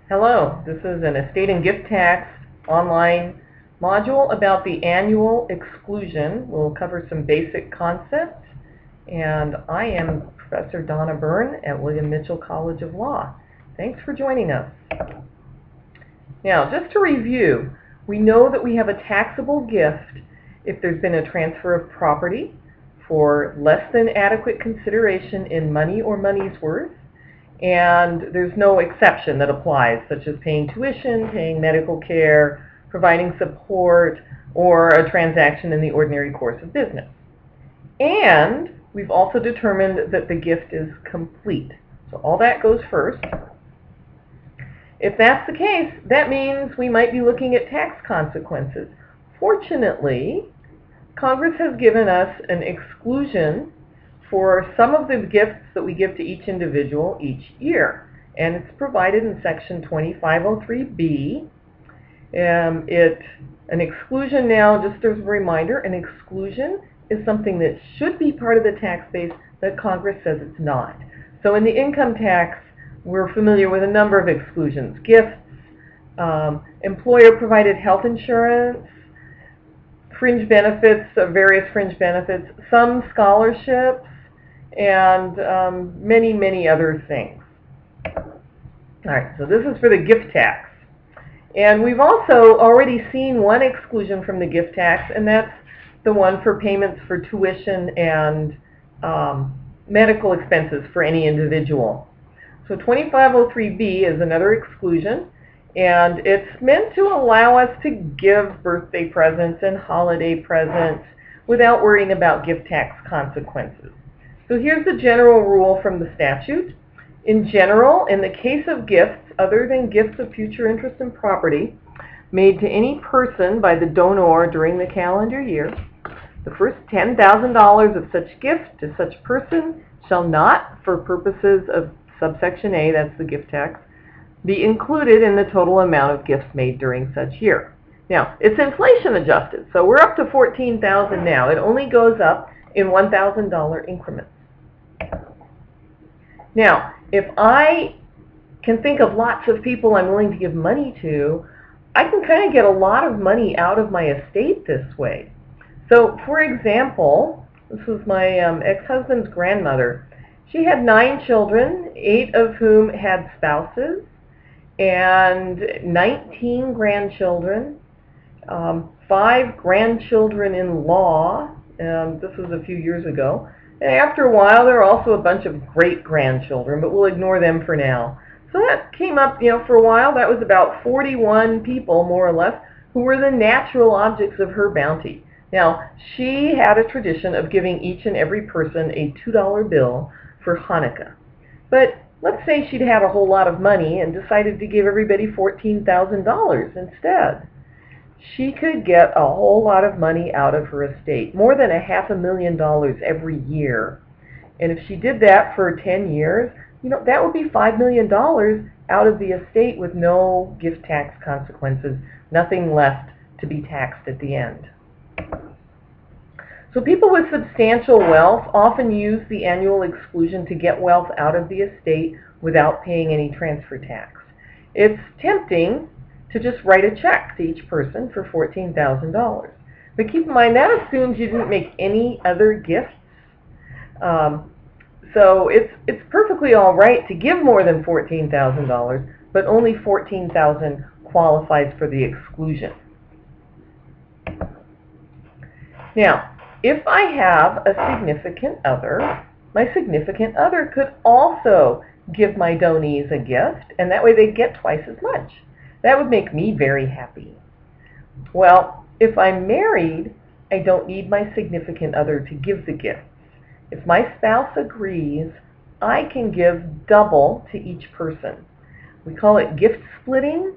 Hello, this is an estate and gift tax online module about the annual exclusion. We'll cover some basic concepts, and I am Professor Donna Byrne at William Mitchell College of Law. Thanks for joining us. Now, just to review, we know that we have a taxable gift if there's been a transfer of property for less than adequate consideration in money or money's worth, and there's no exception that applies, such as paying tuition, paying medical care, providing support, or a transaction in the ordinary course of business. And we've also determined that the gift is complete. So all that goes first. If that's the case, that means we might be looking at tax consequences. Fortunately, Congress has given us an exclusion for some of the gifts that we give to each individual each year, and it's provided in Section 2503B. An exclusion now, just as a reminder, an exclusion is something that should be part of the tax base that Congress says it's not. So in the income tax, we're familiar with a number of exclusions: gifts, employer-provided health insurance, fringe benefits, various fringe benefits, some scholarships, and many, many other things. All right, so this is for the gift tax. And we've also already seen one exclusion from the gift tax, and that's the one for payments for tuition and medical expenses for any individual. So 2503B is another exclusion, and it's meant to allow us to give birthday presents and holiday presents without worrying about gift tax consequences. So here's the general rule from the statute. In general, in the case of gifts other than gifts of future interest in property made to any person by the donor during the calendar year, the first $10,000 of such gift to such person shall not, for purposes of subsection A, that's the gift tax, be included in the total amount of gifts made during such year. Now, it's inflation adjusted, so we're up to $14,000 now. It only goes up in $1,000 increments. Now, if I can think of lots of people I'm willing to give money to, I can kind of get a lot of money out of my estate this way. So, for example, this was my ex-husband's grandmother. She had 9 children, 8 of whom had spouses, and 19 grandchildren, 5 grandchildren-in-law. This was a few years ago. And after a while, there are also a bunch of great-grandchildren, but we'll ignore them for now. So that came up, for a while. That was about 41 people, more or less, who were the natural objects of her bounty. Now, she had a tradition of giving each and every person a $2 bill for Hanukkah. But let's say she'd had a whole lot of money and decided to give everybody $14,000 instead. She could get a whole lot of money out of her estate, more than $500,000 every year. And if she did that for 10 years, that would be $5 million out of the estate with no gift tax consequences, nothing left to be taxed at the end. So people with substantial wealth often use the annual exclusion to get wealth out of the estate without paying any transfer tax. It's tempting to just write a check to each person for $14,000. But keep in mind, that assumes you didn't make any other gifts. So it's perfectly all right to give more than $14,000, but only $14,000 qualifies for the exclusion. Now, if I have a significant other, my significant other could also give my donees a gift, and that way they get twice as much. That would make me very happy. Well, if I'm married, I don't need my significant other to give the gifts. If my spouse agrees, I can give double to each person. We call it gift splitting.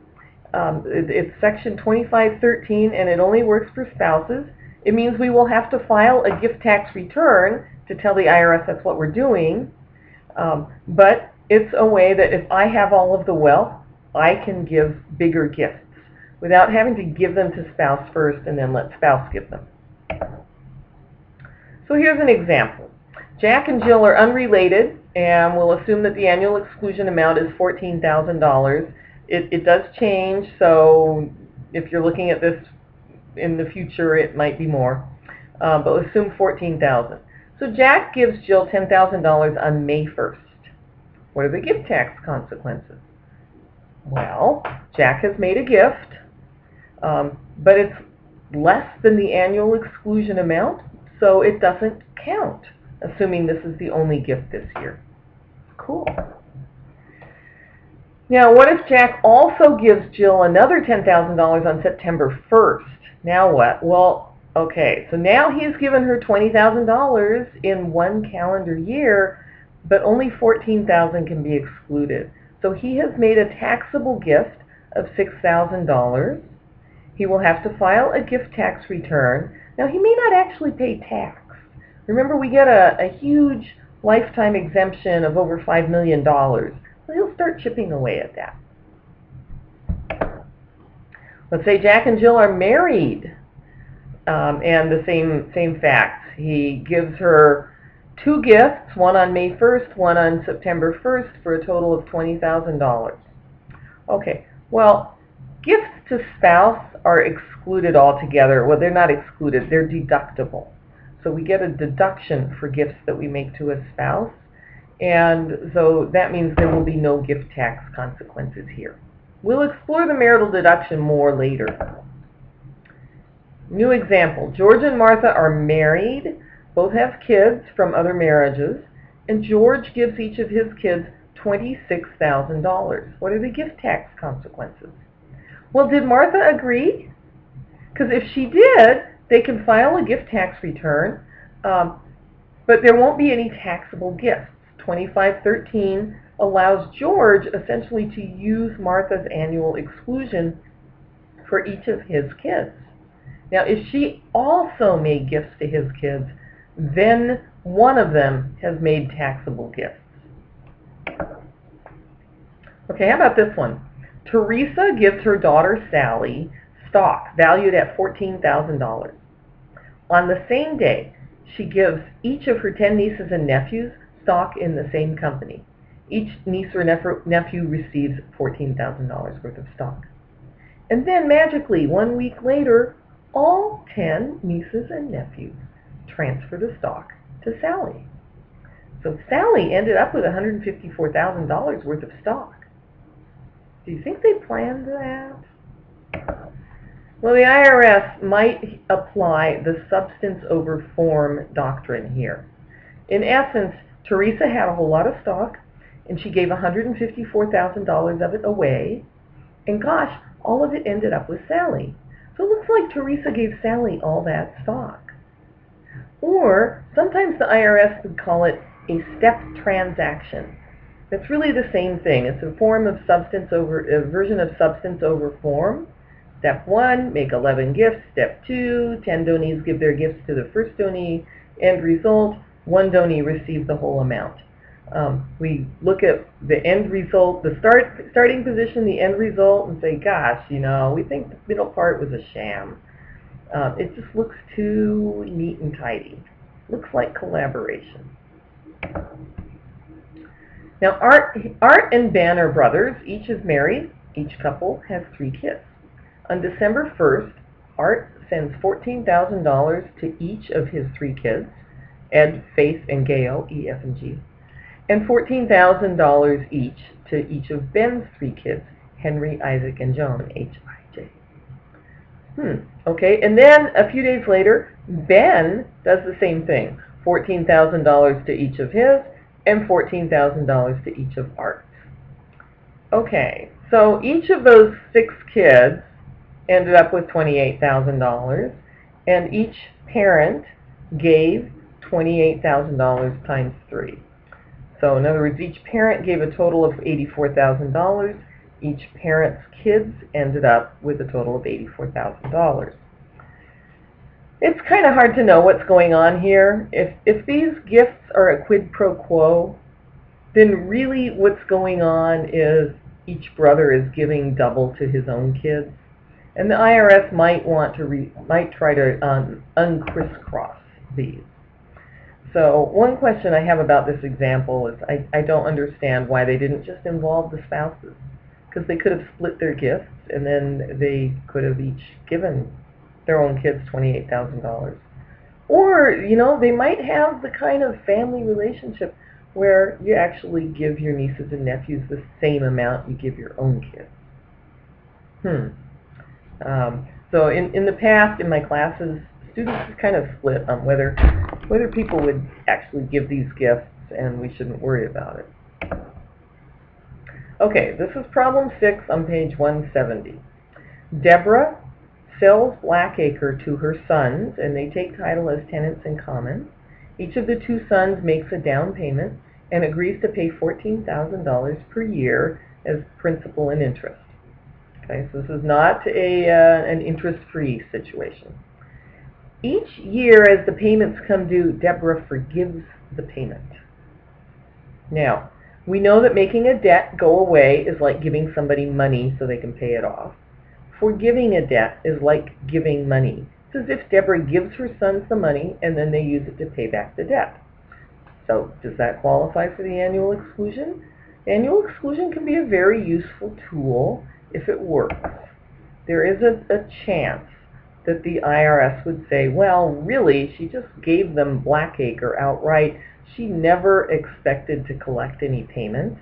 It's Section 2513, and it only works for spouses. It means we will have to file a gift tax return to tell the IRS that's what we're doing. But it's a way that if I have all of the wealth, I can give bigger gifts without having to give them to spouse first and then let spouse give them. So here's an example. Jack and Jill are unrelated, and we'll assume that the annual exclusion amount is $14,000. it does change, so if you're looking at this in the future, it might be more. But we'll assume $14,000. So Jack gives Jill $10,000 on May 1st. What are the gift tax consequences? Well, Jack has made a gift, but it's less than the annual exclusion amount, so it doesn't count, assuming this is the only gift this year. Cool. Now, what if Jack also gives Jill another $10,000 on September 1st? Now what? Well, okay, so now he's given her $20,000 in one calendar year, but only $14,000 can be excluded. So he has made a taxable gift of $6,000. He will have to file a gift tax return. Now, he may not actually pay tax. Remember, we get a huge lifetime exemption of over $5 million. So he'll start chipping away at that. Let's say Jack and Jill are married, and the same facts. He gives her two gifts, one on May 1st, one on September 1st, for a total of $20,000. Okay, well, gifts to spouse are excluded altogether. Well, they're not excluded, they're deductible. So we get a deduction for gifts that we make to a spouse, and so that means there will be no gift tax consequences here. We'll explore the marital deduction more later. New example, George and Martha are married, both have kids from other marriages, and George gives each of his kids $26,000. What are the gift tax consequences? Well, did Martha agree? Because if she did, they can file a gift tax return, but there won't be any taxable gifts. 2513 allows George essentially to use Martha's annual exclusion for each of his kids. Now, if she also made gifts to his kids, then one of them has made taxable gifts. Okay, how about this one? Teresa gives her daughter Sally stock valued at $14,000. On the same day, she gives each of her 10 nieces and nephews stock in the same company. Each niece or nephew receives $14,000 worth of stock. And then magically, 1 week later, all 10 nieces and nephews transfer the stock to Sally. So Sally ended up with $154,000 worth of stock. Do you think they planned that? Well, the IRS might apply the substance over form doctrine here. In essence, Teresa had a whole lot of stock, and she gave $154,000 of it away, and gosh, all of it ended up with Sally. So it looks like Teresa gave Sally all that stock. Or sometimes the IRS would call it a step transaction. It's really the same thing. It's a form of a version of substance over form. Step 1, make 11 gifts. Step 2, 10 donees give their gifts to the first donee. End result, 1 donee receives the whole amount. We look at the end result, the starting position, the end result, and say, gosh, we think the middle part was a sham. It just looks too neat and tidy. Looks like collaboration. Now, Art and Ben are brothers. Each is married. Each couple has 3 kids. On December 1st, Art sends $14,000 to each of his 3 kids, Ed, Faith, and Gail, E, F, and G, and $14,000 each to each of Ben's 3 kids, Henry, Isaac, and Joan, H, I, J. Okay, and then a few days later, Ben does the same thing, $14,000 to each of his, and $14,000 to each of Art's. Okay, so each of those 6 kids ended up with $28,000, and each parent gave $28,000 times 3. So in other words, each parent gave a total of $84,000. Each parent's kids ended up with a total of $84,000. It's kind of hard to know what's going on here. If these gifts are a quid pro quo, then really what's going on is each brother is giving double to his own kids. And the IRS might try to uncrisscross these. So one question I have about this example is I don't understand why they didn't just involve the spouses. because they could have split their gifts and then they could have each given their own kids $28,000. Or, you know, they might have the kind of family relationship where you actually give your nieces and nephews the same amount you give your own kids. So in the past, in my classes, students kind of split on whether people would actually give these gifts, and we shouldn't worry about it. Okay, this is problem 6 on page 170. Deborah sells Blackacre to her sons, and they take title as tenants in common. Each of the two sons makes a down payment and agrees to pay $14,000 per year as principal and interest. Okay, so this is not an interest-free situation. Each year as the payments come due, Deborah forgives the payment. Now, we know that making a debt go away is like giving somebody money so they can pay it off. Forgiving a debt is like giving money. It's as if Deborah gives her sons the money and then they use it to pay back the debt. So does that qualify for the annual exclusion? Annual exclusion can be a very useful tool if it works. There is a chance that the IRS would say, well, really, she just gave them Blackacre outright. She never expected to collect any payments,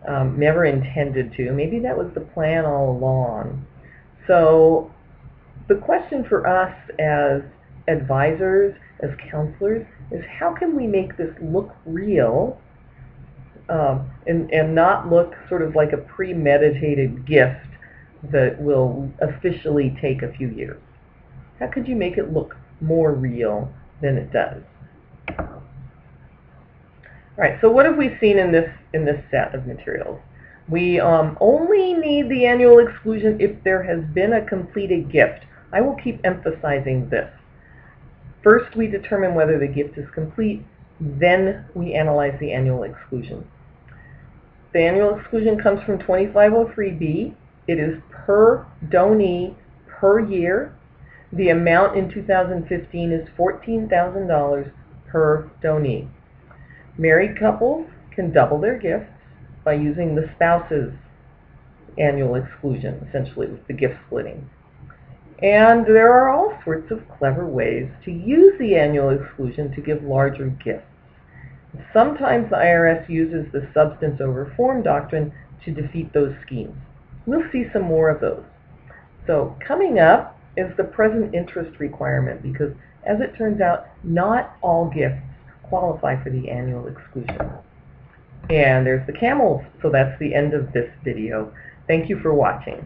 never intended to. Maybe that was the plan all along. So the question for us as advisors, as counselors, is how can we make this look real and not look sort of like a premeditated gift that will officially take a few years? How could you make it look more real than it does? All right, so what have we seen in this set of materials? We only need the annual exclusion if there has been a completed gift. I will keep emphasizing this. First, we determine whether the gift is complete, then we analyze the annual exclusion. The annual exclusion comes from 2503B. It is per donee per year. The amount in 2015 is $14,000 per donee. Married couples can double their gifts by using the spouse's annual exclusion, essentially with the gift splitting. And there are all sorts of clever ways to use the annual exclusion to give larger gifts. Sometimes the IRS uses the substance over form doctrine to defeat those schemes. We'll see some more of those. So coming up is the present interest requirement, because as it turns out, not all gifts qualify for the annual exclusion. And there's the camels. So that's the end of this video. Thank you for watching.